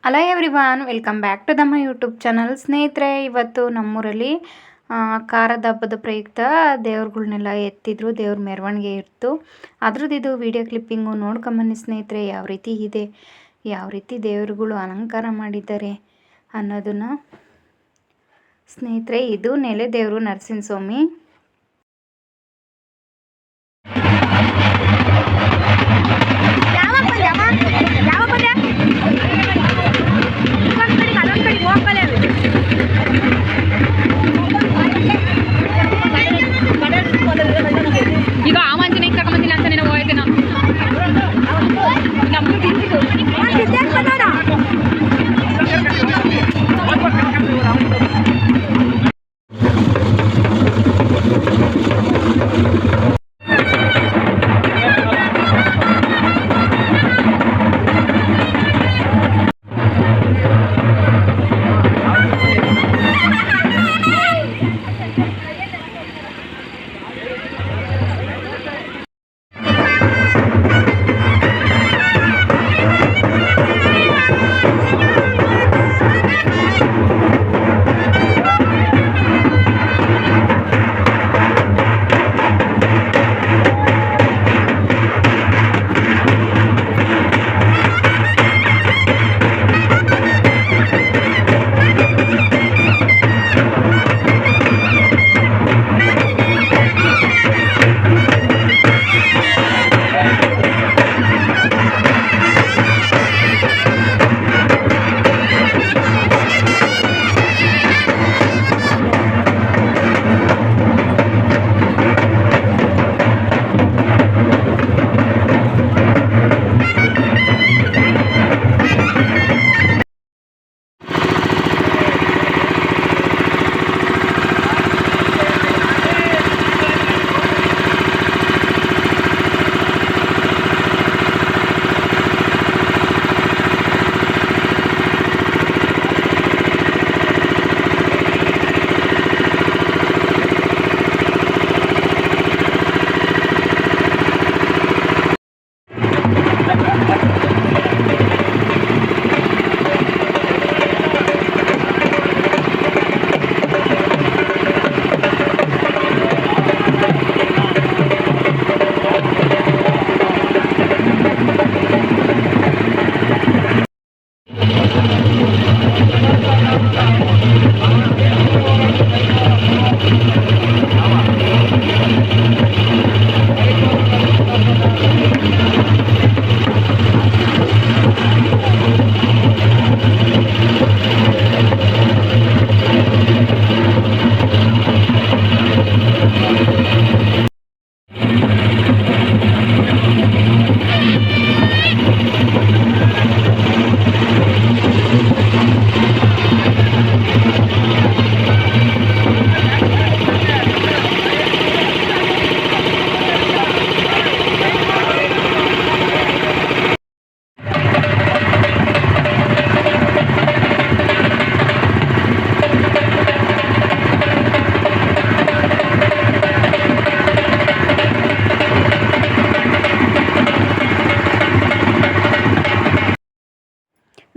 Hello everyone, welcome back to my YouTube channel. ಸ್ನೇಹಿತರೆ, ಇವತ್ತು ನಮ್ಮೂರಲ್ಲಿ ಖಾರದ ಹಬ್ಬದ ಪ್ರಯುಕ್ತ ದೇವ್ರುಗಳ್ನೆಲ್ಲ ಎತ್ತಿದ್ರು. ದೇವ್ರ ಮೆರವಣಿಗೆ ಇತ್ತು. ಅದ್ರದ್ದು ಇದು ವಿಡಿಯೋ ಕ್ಲಿಪ್ಪಿಂಗು ನೋಡ್ಕೊಂಬನ್ನಿ ಸ್ನೇಹಿತರೆ. ಯಾವ ರೀತಿ ಇದೆ, ಯಾವ ರೀತಿ ದೇವ್ರುಗಳು ಅಲಂಕಾರ ಮಾಡಿದ್ದಾರೆ ಅನ್ನೋದನ್ನು. ಸ್ನೇಹಿತರೆ, ಇದು ನೆಲೆ ದೇವರು ನರಸಿಂಹಸ್ವಾಮಿ. ಈಗ ಆಂಜನೇಯ ಕರ್ಕೊಂಬಂದಿಲ್ಲ ಅಂತ ನೀನು ಹೋಯ್ತು ನಾವು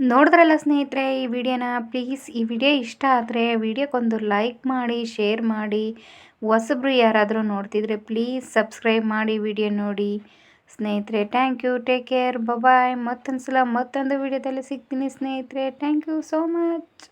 ನೋಡಿದ್ರಲ್ಲ ಸ್ನೇಹಿತರೆ ಈ ವಿಡಿಯೋನ. ಪ್ಲೀಸ್ ಈ ವಿಡಿಯೋ ಇಷ್ಟ ಆದರೆ ವಿಡಿಯೋಕ್ಕೊಂದು ಲೈಕ್ ಮಾಡಿ, ಶೇರ್ ಮಾಡಿ. ಹೊಸಬ್ರು ಯಾರಾದರೂ ನೋಡ್ತಿದ್ರೆ ಪ್ಲೀಸ್ ಸಬ್ಸ್ಕ್ರೈಬ್ ಮಾಡಿ ವಿಡಿಯೋ ನೋಡಿ ಸ್ನೇಹಿತರೆ. Thank you, take care, bye. ಮತ್ತೊಂದು ಸಲ ಮತ್ತೊಂದು ವಿಡಿಯೋದಲ್ಲಿ ಸಿಗ್ತೀನಿ ಸ್ನೇಹಿತರೆ. Thank you so much.